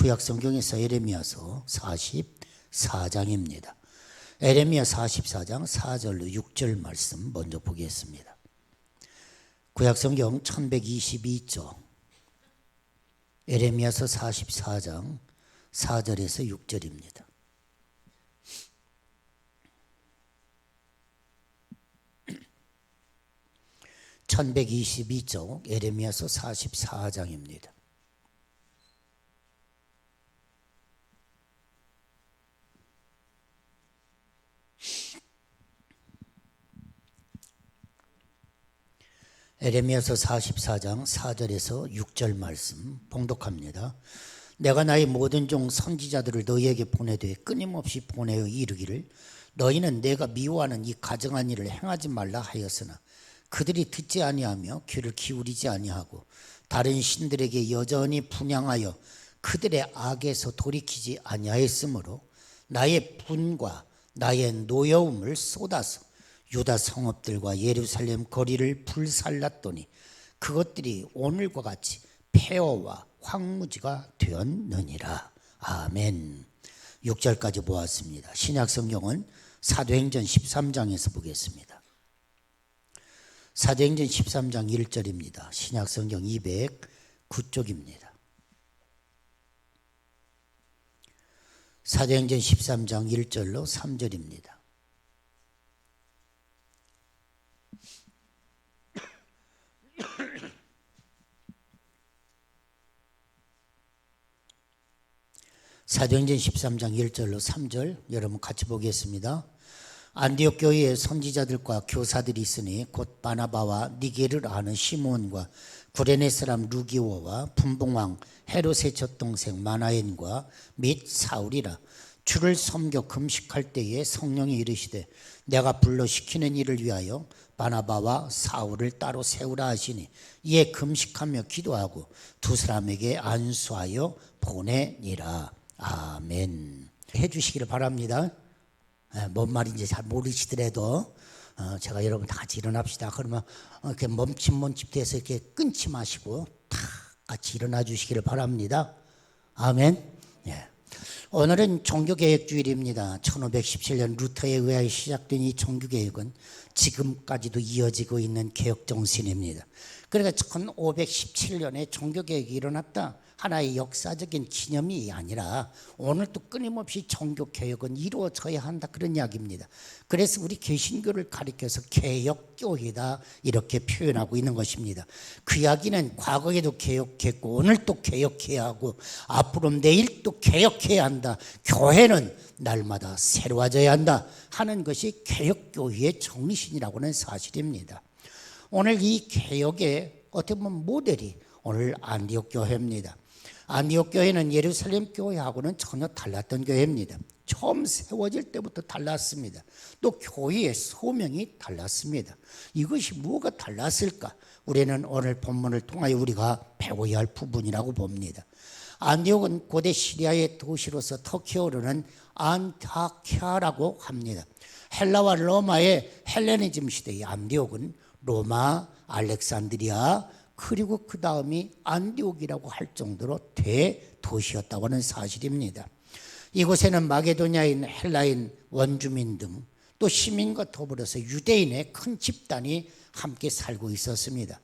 구약성경에서 에레미야서 44장입니다. 에레미야 44장 4절로 6절 말씀 먼저 보겠습니다. 구약성경 1122쪽 에레미야서 44장 4절에서 6절입니다. (1122쪽) 에레미야서 44장입니다. 에레미야서 44장 4절에서 6절 말씀 봉독합니다. 내가 나의 모든 종 선지자들을 너희에게 보내되 끊임없이 보내어 이르기를 너희는 내가 미워하는 이 가증한 일을 행하지 말라 하였으나 그들이 듣지 아니하며 귀를 기울이지 아니하고 다른 신들에게 여전히 분향하여 그들의 악에서 돌이키지 아니하였으므로 나의 분과 나의 노여움을 쏟아서 유다 성읍들과 예루살렘 거리를 불살랐더니 그것들이 오늘과 같이 폐허와 황무지가 되었느니라. 아멘. 6절까지 보았습니다. 신약성경은 사도행전 13장에서 보겠습니다. 사도행전 13장 1절입니다. 신약성경 209쪽입니다. 사도행전 13장 1절로 3절입니다. 사도행전 13장 1절로 3절 여러분 같이 보겠습니다. 안디옥 교회에 선지자들과 교사들이 있으니 곧 바나바와 니게를 아는 시몬과 구레네 사람 루기오와 분봉왕 헤롯의 젖동생 마나엔과 및 사울이라. 주를 섬겨 금식할 때에 성령이 이르시되 내가 불러 시키는 일을 위하여 바나바와 사울을 따로 세우라 하시니 이에 금식하며 기도하고 두 사람에게 안수하여 보내니라. 아멘. 해주시기를 바랍니다. 뭔 말인지 잘 모르시더라도 제가 여러분 다 같이 일어납시다. 그러면 이렇게 멈칫멈칫 돼서 이렇게 끊지 마시고 다 같이 일어나 주시기를 바랍니다. 아멘. 예. 오늘은 종교개혁주일입니다. 1517년 루터에 의하여 시작된 이 종교개혁은 지금까지도 이어지고 있는 개혁정신입니다. 그러니까 1517년에 종교개혁이 일어났다. 하나의 역사적인 기념이 아니라 오늘도 끊임없이 종교개혁은 이루어져야 한다 그런 이야기입니다. 그래서 우리 개신교를 가리켜서 개혁교회다 이렇게 표현하고 있는 것입니다. 그 이야기는 과거에도 개혁했고 오늘도 개혁해야 하고 앞으로 내일도 개혁해야 한다. 교회는 날마다 새로워져야 한다 하는 것이 개혁교회의 정신이라고 하는 사실입니다. 오늘 이 개혁의 어떻게 보면 모델이 오늘 안디옥 교회입니다. 안디옥 교회는 예루살렘 교회하고는 전혀 달랐던 교회입니다. 처음 세워질 때부터 달랐습니다. 또 교회의 소명이 달랐습니다. 이것이 뭐가 달랐을까? 우리는 오늘 본문을 통하여 우리가 배워야 할 부분이라고 봅니다. 안디옥은 고대 시리아의 도시로서 터키에 오르는 안타키아라고 합니다. 헬라와 로마의 헬레니즘 시대의 안디옥은 로마, 알렉산드리아 그리고 그 다음이 안디옥이라고 할 정도로 대도시였다고 하는 사실입니다. 이곳에는 마게도냐인, 헬라인, 원주민 등 또 시민과 더불어서 유대인의 큰 집단이 함께 살고 있었습니다.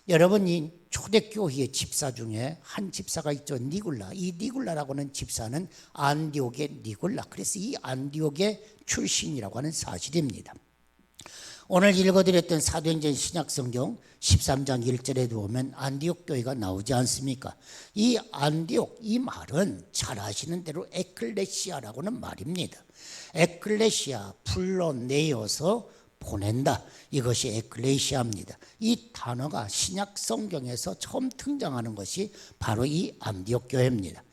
여러분 이 초대교회의 집사 중에 한 집사가 있죠. 니굴라. 이 니굴라라고 하는 집사는 안디옥의 니굴라. 그래서 이 안디옥의 출신이라고 하는 사실입니다. 오늘 읽어드렸던 사도행전 신약성경 13장 1절에도 보면 안디옥 교회가 나오지 않습니까? 이 안디옥 이 말은 잘 아시는 대로 에클레시아라고는 말입니다. 에클레시아 불러내어서 보낸다. 이것이 에클레시아입니다. 이 단어가 신약성경에서 처음 등장하는 것이 바로 이 안디옥 교회입니다.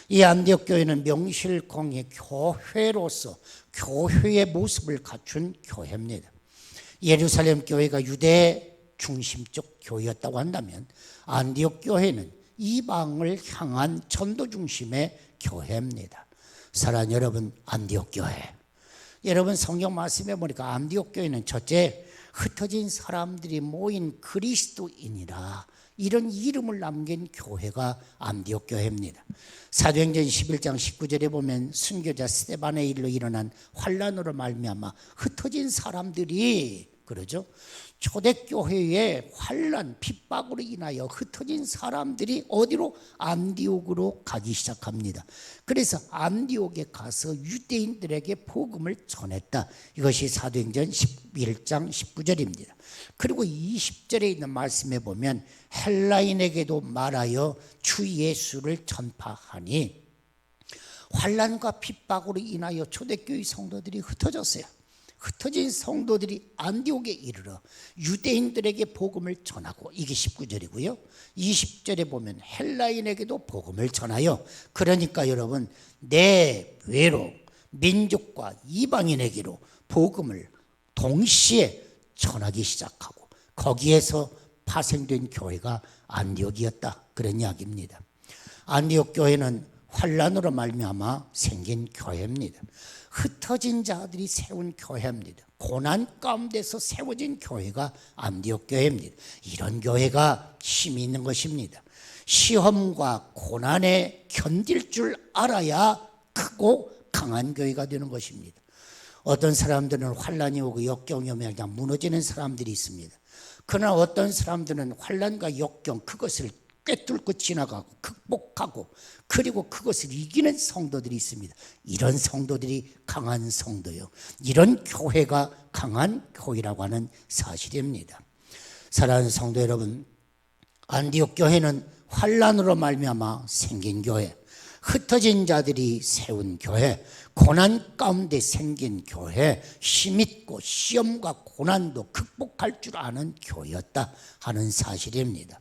이 안디옥 교회는 명실공히 교회로서 교회의 모습을 갖춘 교회입니다. 예루살렘 교회가 유대 중심적 교회였다고 한다면 안디옥 교회는 이방을 향한 전도 중심의 교회입니다. 사랑하는 여러분, 안디옥 교회. 여러분 성경 말씀에 보니까 안디옥 교회는 첫째 흩어진 사람들이 모인 그리스도인이라 이런 이름을 남긴 교회가 안디옥 교회입니다. 사도행전 11장 19절에 보면 순교자 스데반의 일로 일어난 환란으로 말미암아 흩어진 사람들이 그러죠. 초대교회의 환란, 핍박으로 인하여 흩어진 사람들이 어디로? 안디옥으로 가기 시작합니다. 그래서 안디옥에 가서 유대인들에게 복음을 전했다. 이것이 사도행전 11장 19절입니다. 그리고 20절에 있는 말씀에 보면 헬라인에게도 말하여 주 예수를 전파하니 환란과 핍박으로 인하여 초대교회 성도들이 흩어졌어요. 흩어진 성도들이 안디옥에 이르러 유대인들에게 복음을 전하고, 이게 19절이고요. 20절에 보면 헬라인에게도 복음을 전하여, 그러니까 여러분 내 외로 민족과 이방인에게로 복음을 동시에 전하기 시작하고, 거기에서 파생된 교회가 안디옥이었다, 그런 이야기입니다. 안디옥 교회는 환란으로 말미암아 생긴 교회입니다. 흩어진 자들이 세운 교회입니다. 고난 가운데서 세워진 교회가 안디옥 교회입니다. 이런 교회가 힘이 있는 것입니다. 시험과 고난에 견딜 줄 알아야 크고 강한 교회가 되는 것입니다. 어떤 사람들은 환란이 오고 역경이 오면 그냥 무너지는 사람들이 있습니다. 그러나 어떤 사람들은 환란과 역경, 그것을 꿰뚫고 지나가고 극복하고 그리고 그것을 이기는 성도들이 있습니다. 이런 성도들이 강한 성도요, 이런 교회가 강한 교회라고 하는 사실입니다. 사랑하는 성도 여러분, 안디옥 교회는 환란으로 말미암아 생긴 교회, 흩어진 자들이 세운 교회, 고난 가운데 생긴 교회, 힘있고 시험과 고난도 극복할 줄 아는 교회였다 하는 사실입니다.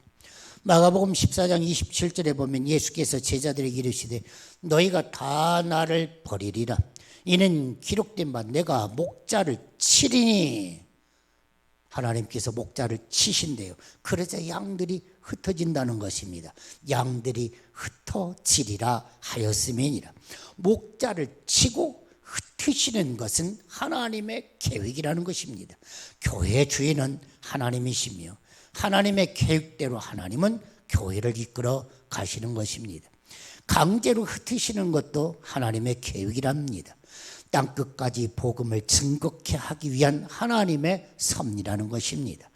마가복음 14장 27절에 보면 예수께서 제자들에게 이르시되 너희가 다 나를 버리리라. 이는 기록된 바 내가 목자를 치리니. 하나님께서 목자를 치신대요. 그러자 양들이 흩어진다는 것입니다. 양들이 흩어지리라 하였음이니라. 목자를 치고 흩으시는 것은 하나님의 계획이라는 것입니다. 교회의 주인은 하나님이시며 하나님의 계획대로 하나님은 교회를 이끌어 가시는 것입니다. 강제로 흩으시는 것도 하나님의 계획이랍니다. 땅끝까지 복음을 증거케 하기 위한 하나님의 섭리라는 것입니다.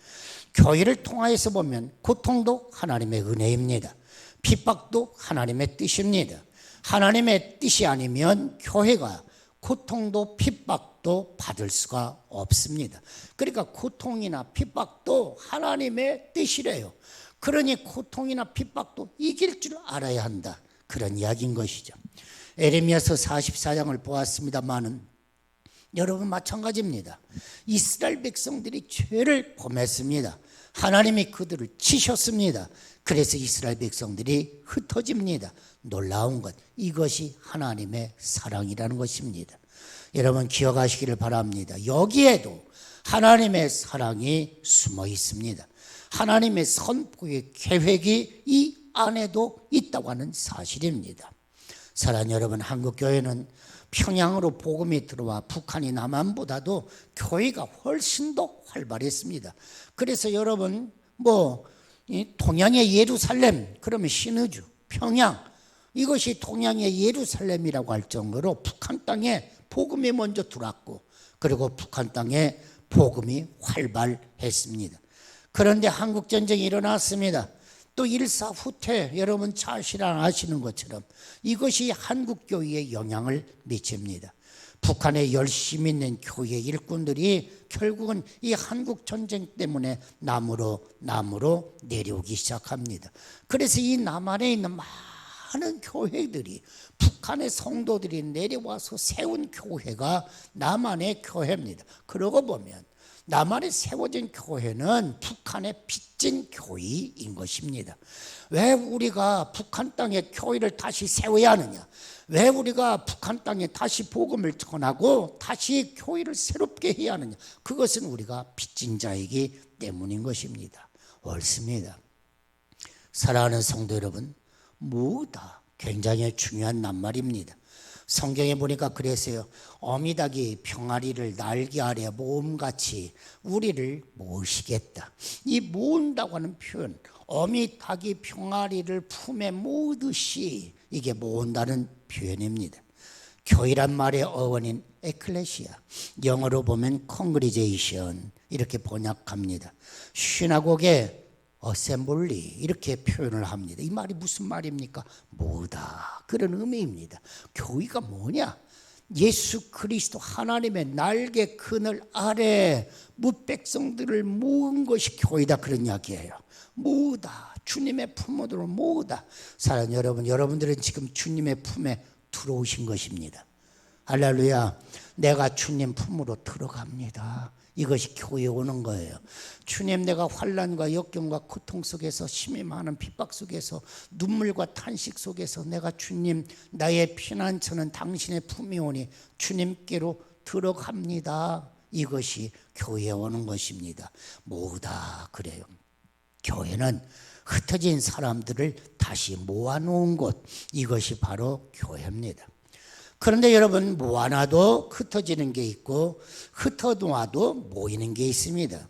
교회를 통하여서 보면 고통도 하나님의 은혜입니다. 핍박도 하나님의 뜻입니다. 하나님의 뜻이 아니면 교회가 고통도 핍박도 받을 수가 없습니다. 그러니까 고통이나 핍박도 하나님의 뜻이래요. 그러니 고통이나 핍박도 이길 줄 알아야 한다, 그런 이야기인 것이죠. 에레미야서 44장을 보았습니다마는 여러분 마찬가지입니다. 이스라엘 백성들이 죄를 범했습니다. 하나님이 그들을 치셨습니다. 그래서 이스라엘 백성들이 흩어집니다. 놀라운 것, 이것이 하나님의 사랑이라는 것입니다. 여러분 기억하시기를 바랍니다. 여기에도 하나님의 사랑이 숨어 있습니다. 하나님의 선포의 계획이 이 안에도 있다고 하는 사실입니다. 사랑하는 여러분, 한국교회는 평양으로 복음이 들어와 북한이 남한보다도 교회가 훨씬 더 활발했습니다. 그래서 여러분 동양의 예루살렘 그러면 신의주, 평양, 이것이 동양의 예루살렘이라고 할 정도로 북한 땅에 복음이 먼저 들어왔고, 그리고 북한 땅에 복음이 활발했습니다. 그런데 한국전쟁이 일어났습니다. 또 일사후퇴, 여러분 잘 아시는 것처럼 이것이 한국교회에 영향을 미칩니다. 북한에 열심히 있는 교회 일꾼들이 결국은 이 한국전쟁 때문에 남으로 내려오기 시작합니다. 그래서 이 남한에 있는 많은 교회들이, 북한의 성도들이 내려와서 세운 교회가 남한의 교회입니다. 그러고 보면 남한에 세워진 교회는 북한에 빚진 교회인 것입니다. 왜 우리가 북한 땅에 교회를 다시 세워야 하느냐? 왜 우리가 북한 땅에 다시 복음을 전하고 다시 교회를 새롭게 해야 하느냐? 그것은 우리가 빚진 자이기 때문인 것입니다. 옳습니다. 사랑하는 성도 여러분, 모두 다 굉장히 중요한 낱말입니다. 성경에 보니까 그랬어요. 어미닭이 병아리를 날개 아래 모음같이 우리를 모으시겠다. 이 모은다고 하는 표현, 어미닭이 병아리를 품에 모으듯이 이게 모은다는 표현입니다. 교회란 말의 어원인 에클레시아, 영어로 보면 congregation 이렇게 번역합니다. 시나고게 어셈블리 이렇게 표현을 합니다. 이 말이 무슨 말입니까? 모으다, 그런 의미입니다. 교회가 뭐냐? 예수 그리스도 하나님의 날개 그늘 아래 무백성들을 모은 것이 교회다, 그런 이야기예요. 모으다, 주님의 품으로 모으다. 사랑하는 여러분, 여러분들은 지금 주님의 품에 들어오신 것입니다. 할렐루야. 내가 주님 품으로 들어갑니다. 이것이 교회에 오는 거예요. 주님, 내가 환난과 역경과 고통 속에서, 심히 많은 핍박 속에서, 눈물과 탄식 속에서 내가 주님, 나의 피난처는 당신의 품이오니 주님께로 들어갑니다. 이것이 교회에 오는 것입니다. 모으다 그래요. 교회는 흩어진 사람들을 다시 모아놓은 곳, 이것이 바로 교회입니다. 그런데 여러분, 모아놔도 흩어지는 게 있고 흩어놓아도 모이는 게 있습니다.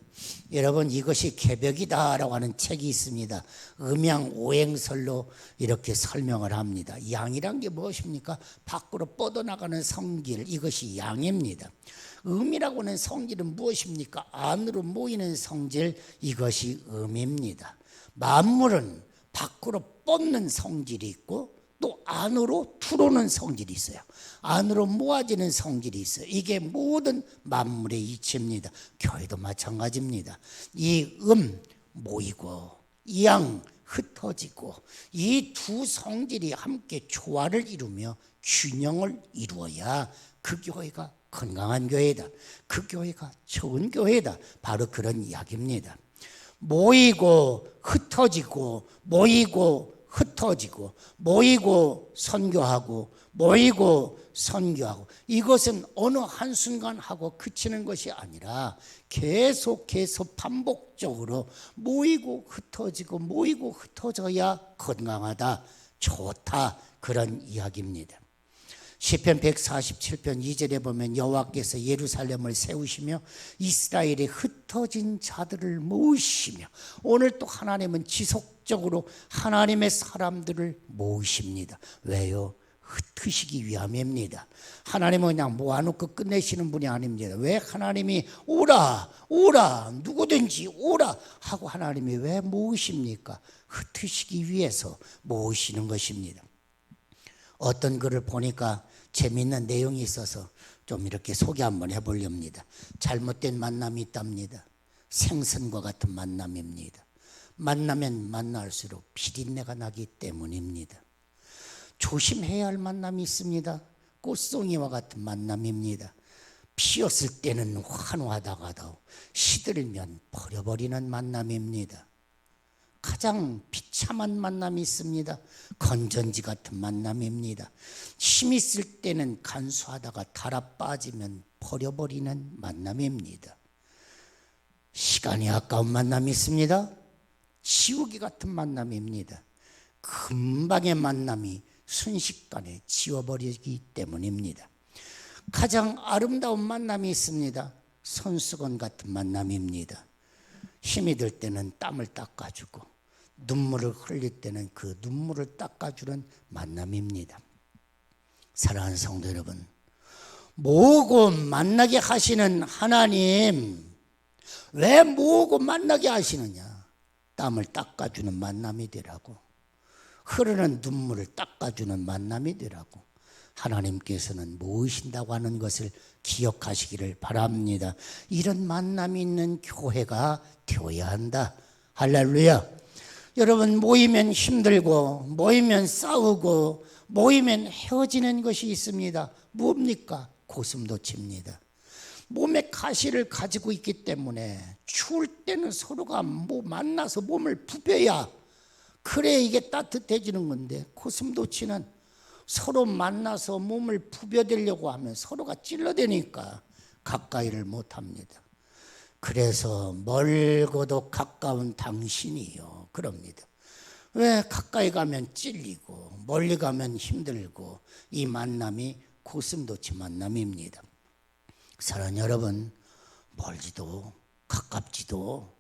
여러분, 이것이 개벽이다라고 하는 책이 있습니다. 음양오행설로 이렇게 설명을 합니다. 양이란 게 무엇입니까? 밖으로 뻗어나가는 성질, 이것이 양입니다. 음이라고 하는 성질은 무엇입니까? 안으로 모이는 성질, 이것이 음입니다. 만물은 밖으로 뻗는 성질이 있고 또 안으로 들어오는 성질이 있어요. 안으로 모아지는 성질이 있어요. 이게 모든 만물의 이치입니다. 교회도 마찬가지입니다. 이 모이고 이 양 흩어지고 이 두 성질이 함께 조화를 이루며 균형을 이루어야 그 교회가 건강한 교회다. 그 교회가 좋은 교회다. 바로 그런 이야기입니다. 모이고 흩어지고 모이고 흩어지고 모이고 선교하고 모이고 선교하고, 이것은 어느 한순간 하고 그치는 것이 아니라 계속해서 반복적으로 모이고 흩어지고 모이고 흩어져야 건강하다, 좋다, 그런 이야기입니다. 시편 147편 2절에 보면 여호와께서 예루살렘을 세우시며 이스라엘의 흩어진 자들을 모으시며, 오늘 또 하나님은 지속적으로 하나님의 사람들을 모으십니다. 왜요? 흩으시기 위함입니다. 하나님은 그냥 모아놓고 끝내시는 분이 아닙니다. 왜 하나님이 오라 오라 누구든지 오라 하고 하나님이 왜 모으십니까? 흩으시기 위해서 모으시는 것입니다. 어떤 글을 보니까 재미있는 내용이 있어서 좀 이렇게 소개 한번 해보렵니다. 잘못된 만남이 있답니다. 생선과 같은 만남입니다. 만나면 만날수록 비린내가 나기 때문입니다. 조심해야 할 만남이 있습니다. 꽃송이와 같은 만남입니다. 피었을 때는 환호하다가도 시들면 버려버리는 만남입니다. 가장 비참한 만남이 있습니다. 건전지 같은 만남입니다. 힘이 있을 때는 간수하다가 달아 빠지면 버려버리는 만남입니다. 시간이 아까운 만남이 있습니다. 지우개 같은 만남입니다. 금방의 만남이 순식간에 지워버리기 때문입니다. 가장 아름다운 만남이 있습니다. 손수건 같은 만남입니다. 힘이 들 때는 땀을 닦아주고 눈물을 흘릴 때는 그 눈물을 닦아주는 만남입니다. 사랑하는 성도 여러분, 모으고 만나게 하시는 하나님, 왜 모으고 만나게 하시느냐? 땀을 닦아주는 만남이 되라고, 흐르는 눈물을 닦아주는 만남이 되라고 하나님께서는 모으신다고 하는 것을 기억하시기를 바랍니다. 이런 만남이 있는 교회가 되어야 한다. 할렐루야. 여러분, 모이면 힘들고 모이면 싸우고 모이면 헤어지는 것이 있습니다. 뭡니까? 고슴도치입니다. 몸에 가시를 가지고 있기 때문에 추울 때는 서로가 만나서 몸을 부벼야 그래 이게 따뜻해지는 건데, 고슴도치는 서로 만나서 몸을 부벼대려고 하면 서로가 찔러대니까 가까이를 못합니다. 그래서 멀고도 가까운 당신이요 그럽니다. 왜? 가까이 가면 찔리고 멀리 가면 힘들고 이 만남이 고슴도치 만남입니다. 사랑하는 여러분, 멀지도 가깝지도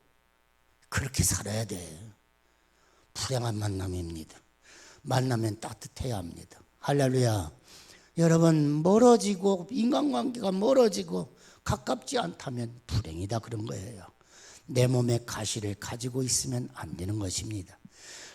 그렇게 살아야 돼. 불행한 만남입니다. 만나면 따뜻해야 합니다. 할렐루야. 여러분, 멀어지고 인간관계가 멀어지고 가깝지 않다면 불행이다 그런 거예요. 내 몸에 가시를 가지고 있으면 안 되는 것입니다.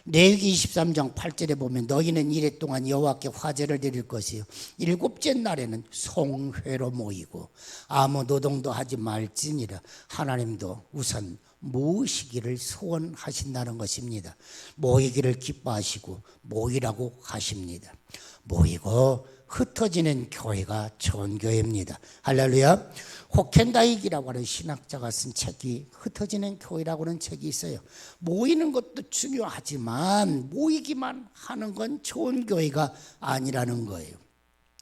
레위기 23장 8절에 보면 너희는 이레 동안 여호와께 화제를 드릴 것이요 일곱째 날에는 송회로 모이고 아무 노동도 하지 말지니라. 하나님도 우선 모으시기를 소원하신다는 것입니다. 모이기를 기뻐하시고 모이라고 하십니다. 모이고 흩어지는 교회가 좋은 교회입니다. 할렐루야. 호켄다익이라고 하는 신학자가 쓴 책이 흩어지는 교회라고 하는 책이 있어요. 모이는 것도 중요하지만 모이기만 하는 건 좋은 교회가 아니라는 거예요.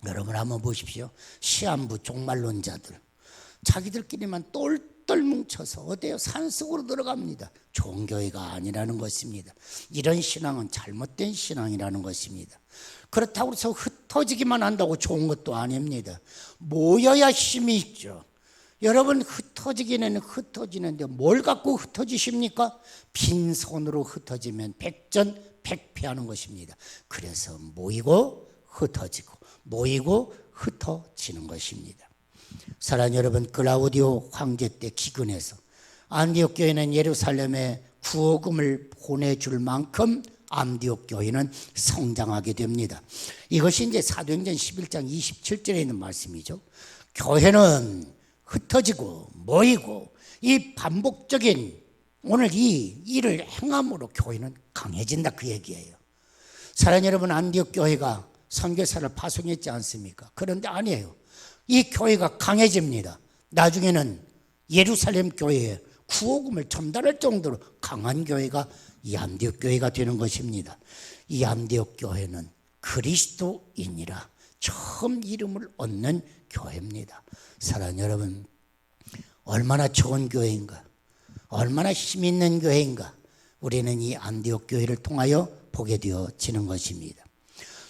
여러분 한번 보십시오. 시한부 종말론자들 자기들끼리만 똘똘 뭉쳐서 어때요? 산속으로 들어갑니다. 좋은 교회가 아니라는 것입니다. 이런 신앙은 잘못된 신앙이라는 것입니다. 그렇다고 해서 흩어지기만 한다고 좋은 것도 아닙니다. 모여야 힘이 있죠. 여러분 흩어지기는 흩어지는데 뭘 갖고 흩어지십니까? 빈손으로 흩어지면 백전백패하는 것입니다. 그래서 모이고 흩어지고 모이고 흩어지는 것입니다. 사랑하는 여러분, 클라우디오 황제 때 기근해서 안디옥 교회는 예루살렘에 구호금을 보내줄 만큼 안디옥 교회는 성장하게 됩니다. 이것이 이제 사도행전 11장 27절에 있는 말씀이죠. 교회는 흩어지고 모이고 이 반복적인 오늘 이 일을 행함으로 교회는 강해진다 그 얘기예요. 사랑하는 여러분, 안디옥 교회가 선교사를 파송했지 않습니까? 그런데 아니에요. 이 교회가 강해집니다. 나중에는 예루살렘 교회에 구호금을 전달할 정도로 강한 교회가 이 안디옥 교회가 되는 것입니다. 이 안디옥 교회는 그리스도인이라 처음 이름을 얻는 교회입니다. 사랑하는 여러분, 얼마나 좋은 교회인가, 얼마나 힘 있는 교회인가 우리는 이 안디옥 교회를 통하여 보게 되어지는 것입니다.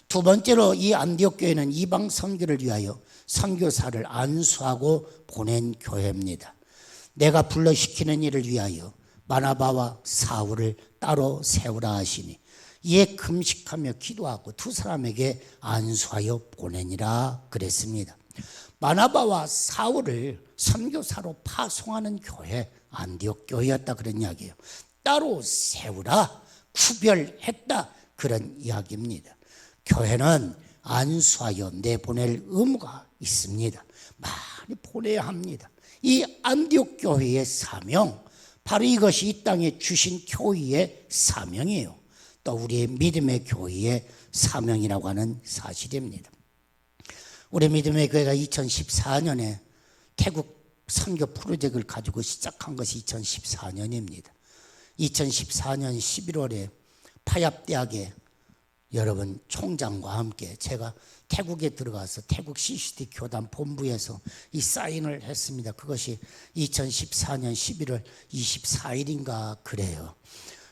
두 번째로 이 안디옥 교회는 이방 선교를 위하여 선교사를 안수하고 보낸 교회입니다. 내가 불러시키는 일을 위하여 바나바와 사울을 따로 세우라 하시니 이에 금식하며 기도하고 두 사람에게 안수하여 보내니라 그랬습니다. 바나바와 사울을 선교사로 파송하는 교회 안디옥 교회였다 그런 이야기예요. 따로 세우라, 구별했다 그런 이야기입니다. 교회는 안수하여 내보낼 의무가 있습니다. 많이 보내야 합니다. 이 안디옥 교회의 사명, 바로 이것이 이 땅에 주신 교회의 사명이에요. 또 우리의 믿음의 교회의 사명이라고 하는 사실입니다. 우리 믿음의 교회가 2014년에 태국 선교 프로젝트를 가지고 시작한 것이 2014년입니다. 2014년 11월에 파얍대학에 여러분 총장과 함께 제가 태국에 들어가서 태국 CCD 교단 본부에서 이 사인을 했습니다. 그것이 2014년 11월 24일인가 그래요.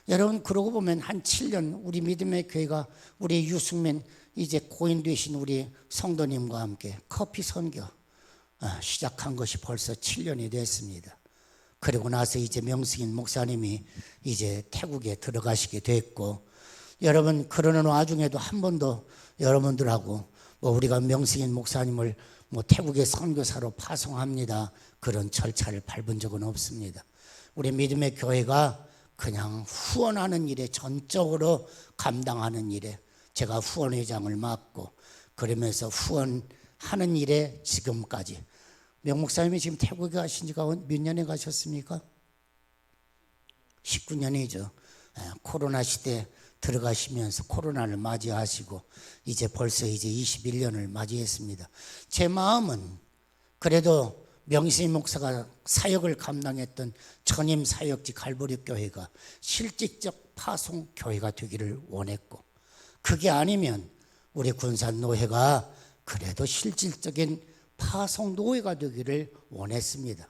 여러분 그러고 보면 한 7년 우리 믿음의 교회가 우리 유승민 이제 고인 되신 우리 성도님과 함께 커피 선교 시작한 것이 벌써 7년이 됐습니다. 그리고 나서 이제 명승인 목사님이 이제 태국에 들어가시게 됐고, 여러분 그러는 와중에도 한 번도 여러분들하고 우리가 명승인 목사님을 태국의 선교사로 파송합니다 그런 절차를 밟은 적은 없습니다. 우리 믿음의 교회가 그냥 후원하는 일에 전적으로 감당하는 일에 제가 후원회장을 맡고 그러면서 후원하는 일에 지금까지. 명 목사님이 지금 태국에 가신 지가 몇 년에 가셨습니까? 19년이죠. 코로나 시대 들어가시면서 코로나를 맞이하시고 이제 벌써 이제 21년을 맞이했습니다. 제 마음은 그래도 명신 목사가 사역을 감당했던 전임 사역지 갈보리 교회가 실질적 파송 교회가 되기를 원했고, 그게 아니면 우리 군산 노회가 그래도 실질적인 파송 노회가 되기를 원했습니다.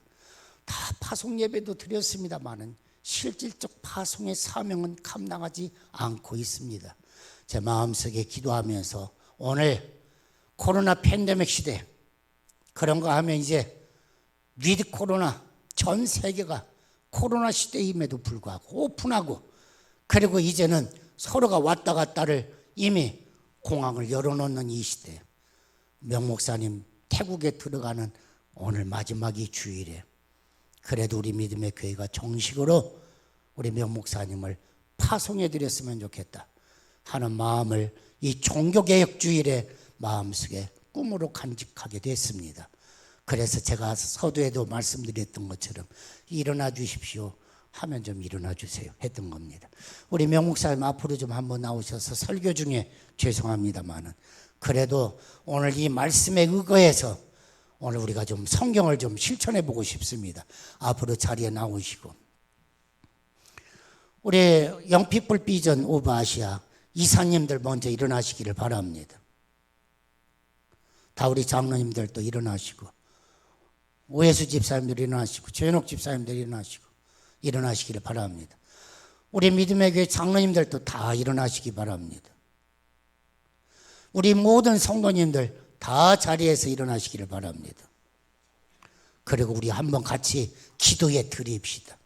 다 파송 예배도 드렸습니다만은 실질적 파송의 사명은 감당하지 않고 있습니다. 제 마음속에 기도하면서 오늘 코로나 팬데믹 시대, 그런 거 하면 이제 위드 코로나, 전 세계가 코로나 시대임에도 불구하고 오픈하고, 그리고 이제는 서로가 왔다 갔다를 이미 공항을 열어놓는 이 시대, 명 목사님 태국에 들어가는 오늘 마지막 이 주일에 그래도 우리 믿음의 교회가 정식으로 우리 명 목사님을 파송해 드렸으면 좋겠다 하는 마음을 이 종교개혁 주일에 마음속에 꿈으로 간직하게 됐습니다. 그래서 제가 서두에도 말씀드렸던 것처럼 일어나 주십시오 하면 좀 일어나 주세요 했던 겁니다. 우리 명 목사님 앞으로 좀 한번 나오셔서 설교 중에 죄송합니다만은 그래도 오늘 이 말씀에 의거해서 오늘 우리가 좀 성경을 좀 실천해 보고 싶습니다. 앞으로 자리에 나오시고, 우리 영피플 비전 오브 아시아 이사님들 먼저 일어나시기를 바랍니다. 다 우리 장로님들도 일어나시고, 오해수 집사님들 일어나시고, 최현옥 집사님들 일어나시기를 바랍니다. 우리 믿음의 교회 장로님들도 다 일어나시기 바랍니다. 우리 모든 성도님들 다 자리에서 일어나시기를 바랍니다. 그리고 우리 한번 같이 기도에 들입시다.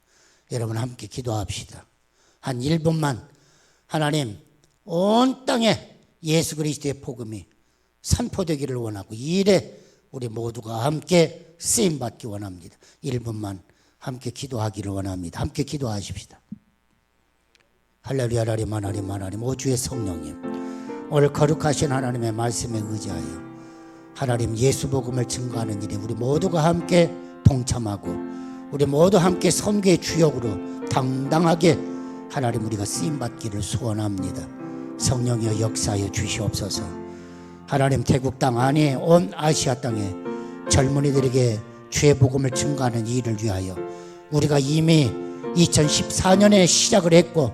여러분 함께 기도합시다. 한 1분만 하나님 온 땅에 예수 그리스도의 복음이 선포되기를 원하고 이 일에 우리 모두가 함께 쓰임받기 원합니다. 1분만 함께 기도하기를 원합니다. 함께 기도하십시다. 할렐루야. 하나님 하나님 하나님 오 주의 성령님, 오늘 거룩하신 하나님의 말씀에 의지하여 하나님 예수 복음을 증거하는 일에 우리 모두가 함께 동참하고 우리 모두 함께 선교의 주역으로 당당하게 하나님 우리가 쓰임받기를 소원합니다. 성령이여 역사하여 주시옵소서. 하나님 태국 땅 안에 온 아시아 땅에 젊은이들에게 주의 복음을 증거하는 일을 위하여 우리가 이미 2014년에 시작을 했고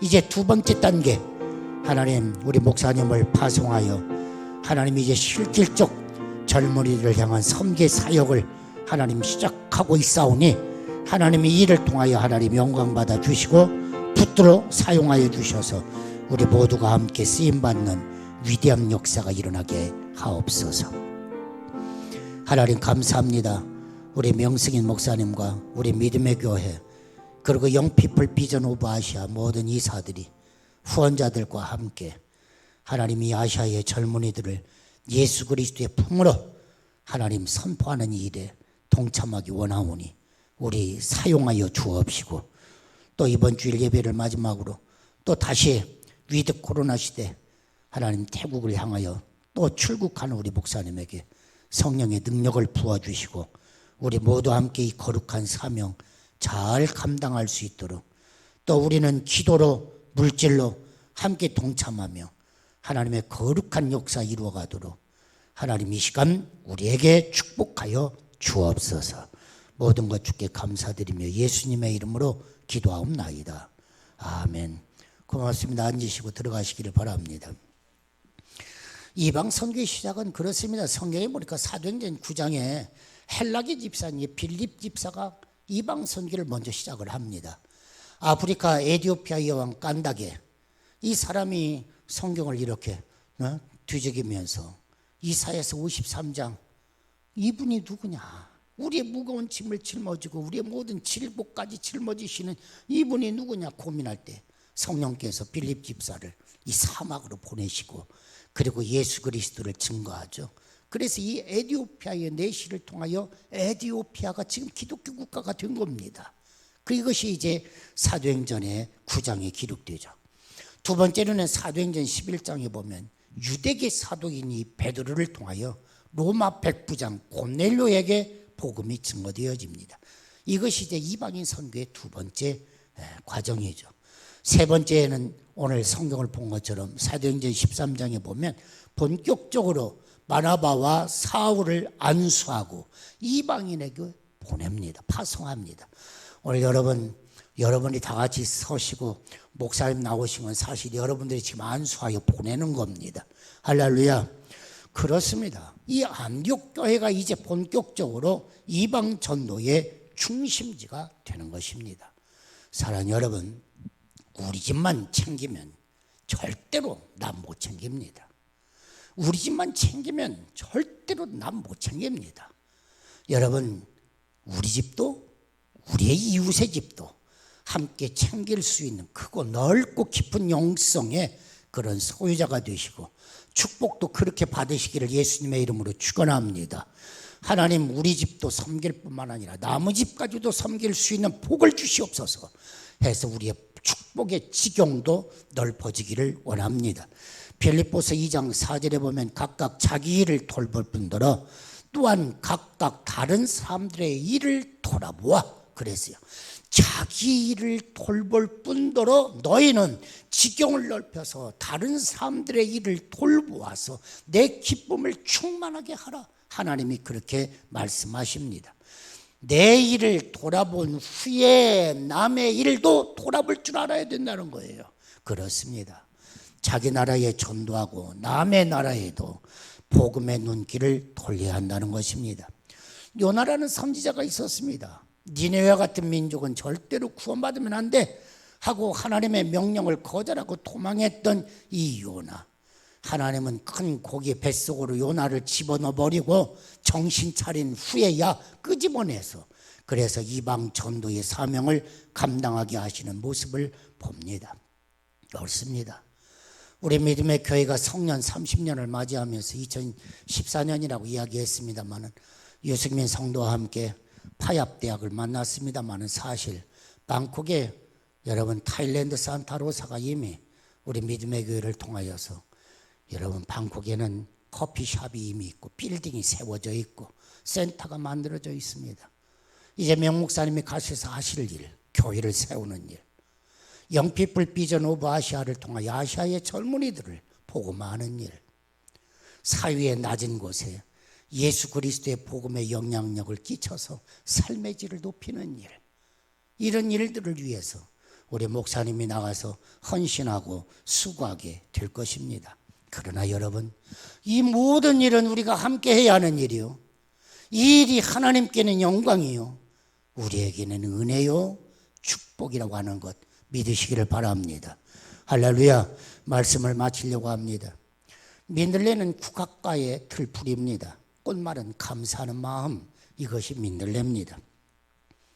이제 두 번째 단계 하나님 우리 목사님을 파송하여 하나님 이제 실질적 젊은이들을 향한 선교 사역을 하나님 시작하고 있사오니 하나님이 이를 통하여 하나님 영광 받아 주시고 붙들어 사용하여 주셔서 우리 모두가 함께 쓰임받는 위대한 역사가 일어나게 하옵소서. 하나님 감사합니다. 우리 명승인 목사님과 우리 믿음의 교회 그리고 영피플 비전 오브 아시아 모든 이사들이 후원자들과 함께 하나님 이 아시아의 젊은이들을 예수 그리스도의 품으로 하나님 선포하는 일에 동참하기 원하오니 우리 사용하여 주옵시고 또 이번 주일 예배를 마지막으로 또 다시 위드 코로나 시대 하나님 태국을 향하여 또 출국하는 우리 목사님에게 성령의 능력을 부어주시고 우리 모두 함께 이 거룩한 사명 잘 감당할 수 있도록 또 우리는 기도로 물질로 함께 동참하며 하나님의 거룩한 역사 이루어가도록 하나님 이 시간 우리에게 축복하여 주옵소서. 모든 것 주께 감사드리며 예수님의 이름으로 기도하옵나이다. 아멘. 고맙습니다. 앉으시고 들어가시기를 바랍니다. 이방 선교의 시작은 그렇습니다. 성경에 보니까 사도행전 9장에 헬라기 집사님 빌립 집사가 이방 선교를 먼저 시작을 합니다. 아프리카 에티오피아 여왕 깐다게 이 사람이 성경을 이렇게 뒤적이면서 이사야서 53장 이분이 누구냐? 우리의 무거운 짐을 짊어지고 우리의 모든 질복까지 짊어지시는 이분이 누구냐 고민할 때 성령께서 빌립 집사를 이 사막으로 보내시고 그리고 예수 그리스도를 증거하죠. 그래서 이 에티오피아의 내시를 통하여 에티오피아가 지금 기독교 국가가 된 겁니다. 그것이 이제 사도행전의 9장에 기록되죠. 두 번째로는 사도행전 11장에 보면 유대계 사도인 이 베드로를 통하여 로마 백부장 고넬료에게 복음이 증거되어집니다. 이것이 이제 이방인 선교의 두 번째 과정이죠. 세 번째는 오늘 성경을 본 것처럼 사도행전 13장에 보면 본격적으로 바나바와 사울을 안수하고 이방인에게 보냅니다. 파송합니다. 오늘 여러분이 다 같이 서시고 목사님 나오신 건 사실 여러분들이 지금 안수하여 보내는 겁니다. 할렐루야. 그렇습니다. 이 안디옥 교회가 이제 본격적으로 이방 전도의 중심지가 되는 것입니다. 사랑하는 여러분, 우리 집만 챙기면 절대로 남 못 챙깁니다. 우리 집만 챙기면 절대로 남 못 챙깁니다. 여러분, 우리 집도 우리의 이웃의 집도 함께 챙길 수 있는 크고 넓고 깊은 영성의 그런 소유자가 되시고 축복도 그렇게 받으시기를 예수님의 이름으로 축원합니다. 하나님, 우리 집도 섬길 뿐만 아니라 남의 집까지도 섬길 수 있는 복을 주시옵소서 해서 우리의 축복의 지경도 넓어지기를 원합니다. 빌립보서 2장 4절에 보면 각각 자기 일을 돌볼 뿐더러 또한 각각 다른 사람들의 일을 돌아보아 그랬어요. 자기 일을 돌볼 뿐더러 너희는 지경을 넓혀서 다른 사람들의 일을 돌보아서 내 기쁨을 충만하게 하라. 하나님이 그렇게 말씀하십니다. 내 일을 돌아본 후에 남의 일도 돌아볼 줄 알아야 된다는 거예요. 그렇습니다. 자기 나라에 전도하고 남의 나라에도 복음의 눈길을 돌려야 한다는 것입니다. 요나라는 선지자가 있었습니다. 니네와 같은 민족은 절대로 구원받으면 안 돼 하고 하나님의 명령을 거절하고 도망했던 이 요나. 하나님은 큰 고기 뱃속으로 요나를 집어넣어 버리고 정신 차린 후에야 끄집어내서 그래서 이방 전도의 사명을 감당하게 하시는 모습을 봅니다. 그렇습니다. 우리 믿음의 교회가 성년 30년을 맞이하면서 2014년이라고 이야기했습니다마는 유승민 성도와 함께 파얏대학을 만났습니다마는 사실 방콕에 여러분 타일랜드 산타로사가 이미 우리 믿음의 교회를 통하여서 여러분 방콕에는 커피숍이 이미 있고 빌딩이 세워져 있고 센터가 만들어져 있습니다. 이제 명 목사님이 가셔서 하실 일, 교회를 세우는 일, 영피플 비전 오브 아시아를 통하여 아시아의 젊은이들을 복음하는 일, 사회의 낮은 곳에 예수 그리스도의 복음의 영향력을 끼쳐서 삶의 질을 높이는 일, 이런 일들을 위해서 우리 목사님이 나가서 헌신하고 수고하게 될 것입니다. 그러나 여러분, 이 모든 일은 우리가 함께 해야 하는 일이요, 이 일이 하나님께는 영광이요, 우리에게는 은혜요 축복이라고 하는 것 믿으시기를 바랍니다. 할렐루야. 말씀을 마치려고 합니다. 민들레는 국악가의 틀풀입니다. 꽃말은 감사하는 마음, 이것이 민들레입니다.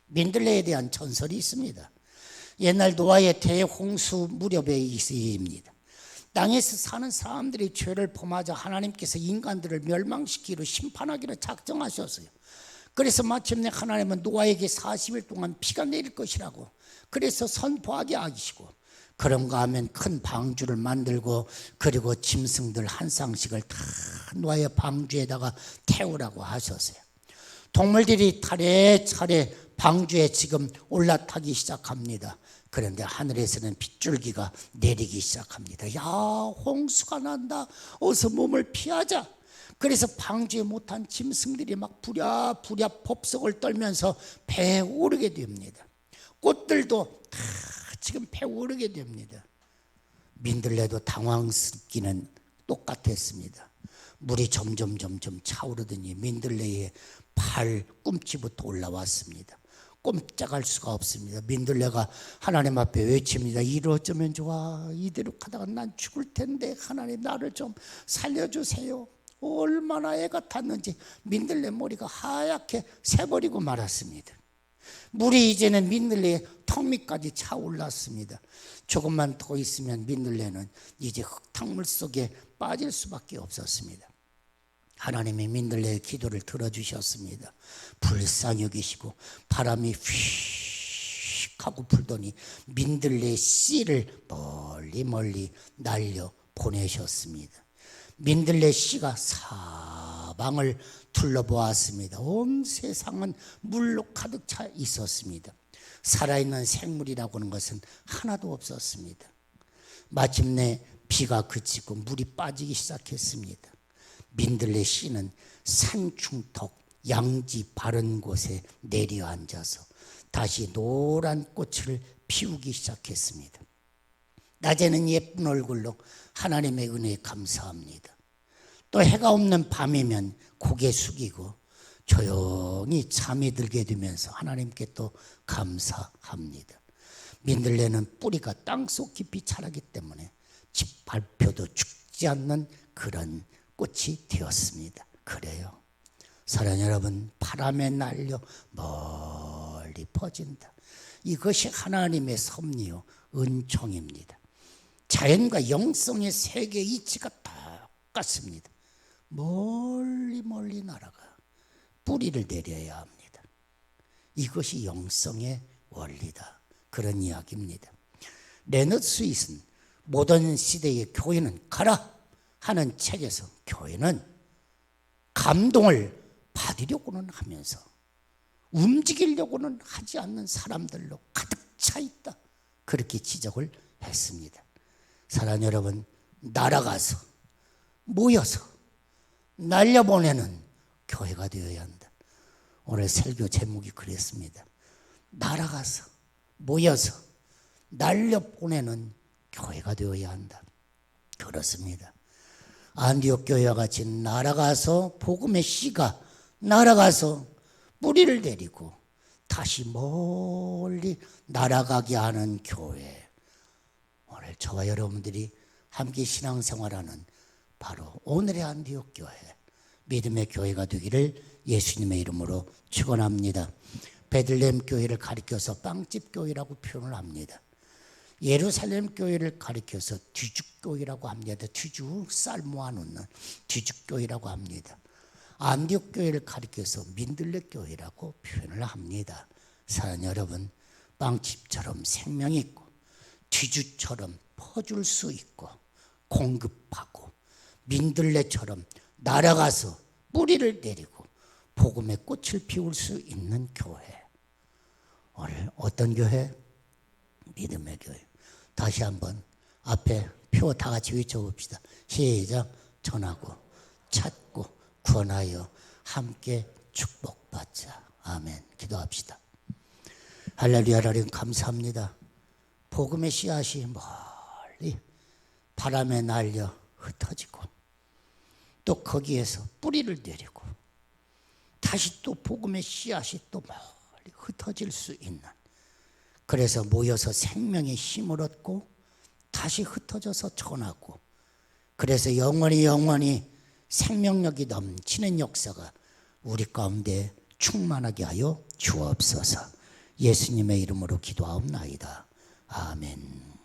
민들레에 대한 전설이 있습니다. 옛날 노아의 대홍수 무렵의 일입니다. 땅에서 사는 사람들이 죄를 범하자 하나님께서 인간들을 멸망시키기로 심판하기로 작정하셨어요. 그래서 마침내 하나님은 노아에게 40일 동안 비가 내릴 것이라고 그래서 선포하게 하시고, 그런가 하면 큰 방주를 만들고 그리고 짐승들 한 쌍씩을 다 노아의 방주에다가 태우라고 하셨어요. 동물들이 차례차례 방주에 지금 올라타기 시작합니다. 그런데 하늘에서는 빗줄기가 내리기 시작합니다. 야, 홍수가 난다. 어서 몸을 피하자. 그래서 방주에 못한 짐승들이 막 부랴부랴 법석을 떨면서 배에 오르게 됩니다. 꽃들도 다 지금 배에 오르게 됩니다. 민들레도 당황스럽기는 똑같았습니다. 물이 점점 차오르더니 민들레의 발 꿈치부터 올라왔습니다. 꼼짝할 수가 없습니다. 민들레가 하나님 앞에 외칩니다. 이러쩌면 좋아. 이대로 가다가 난 죽을 텐데 하나님 나를 좀 살려주세요. 얼마나 애가 탔는지 민들레 머리가 하얗게 새버리고 말았습니다. 물이 이제는 민들레의 턱 밑까지 차올랐습니다. 조금만 더 있으면 민들레는 이제 흙탕물 속에 빠질 수밖에 없었습니다. 하나님이 민들레의 기도를 들어주셨습니다. 불쌍히 여기시고 바람이 휙 하고 불더니 민들레의 씨를 멀리 날려 보내셨습니다. 민들레 씨가 사방을 둘러보았습니다. 온 세상은 물로 가득 차 있었습니다. 살아있는 생물이라고 하는 것은 하나도 없었습니다. 마침내 비가 그치고 물이 빠지기 시작했습니다. 민들레 씨는 산중턱 양지 바른 곳에 내려앉아서 다시 노란 꽃을 피우기 시작했습니다. 낮에는 예쁜 얼굴로 하나님의 은혜에 감사합니다. 또 해가 없는 밤이면 고개 숙이고 조용히 잠이 들게 되면서 하나님께 또 감사합니다. 민들레는 뿌리가 땅속 깊이 자라기 때문에 짓밟혀도 죽지 않는 그런 꽃이 되었습니다. 그래요. 사랑 여러분, 바람에 날려 멀리 퍼진다. 이것이 하나님의 섭리요 은총입니다. 자연과 영성의 세계 이치가 똑같습니다. 멀리 멀리 날아가 뿌리를 내려야 합니다. 이것이 영성의 원리다. 그런 이야기입니다. 레너드 스윗은 모던 시대의 교회는 가라 하는 책에서 교회는 감동을 받으려고는 하면서 움직이려고는 하지 않는 사람들로 가득 차 있다. 그렇게 지적을 했습니다. 사랑 여러분, 날아가서 모여서 날려보내는 교회가 되어야 한다. 오늘 설교 제목이 그랬습니다. 날아가서 모여서 날려보내는 교회가 되어야 한다. 그렇습니다. 안디옥 교회와 같이 날아가서 복음의 씨가 날아가서 뿌리를 내리고 다시 멀리 날아가게 하는 교회. 오늘 저와 여러분들이 함께 신앙생활하는 바로 오늘의 안디옥 교회, 믿음의 교회가 되기를 예수님의 이름으로 축원합니다. 베들레헴 교회를 가리켜서 빵집 교회라고 표현을 합니다. 예루살렘 교회를 가리켜서 뒤죽교회라고 합니다. 뒤죽 쌀 모아놓는 뒤죽교회라고 합니다. 안디옥 교회를 가리켜서 민들레 교회라고 표현을 합니다. 사랑 여러분, 빵집처럼 생명이 있고 뒤죽처럼 퍼줄 수 있고 공급하고 민들레처럼 날아가서 뿌리를 내리고 복음의 꽃을 피울 수 있는 교회. 오늘 어떤 교회? 믿음의 교회. 다시 한번 앞에 표 다 같이 외쳐봅시다. 시작. 전하고 찾고 구원하여 함께 축복받자. 아멘. 기도합시다. 할렐루야. 하나님 감사합니다. 복음의 씨앗이 멀리 바람에 날려 흩어지고 또 거기에서 뿌리를 내리고 다시 또 복음의 씨앗이 또 멀리 흩어질 수 있는, 그래서 모여서 생명의 힘을 얻고 다시 흩어져서 전하고, 그래서 영원히 생명력이 넘치는 역사가 우리 가운데 충만하게 하여 주옵소서. 예수님의 이름으로 기도하옵나이다. 아멘.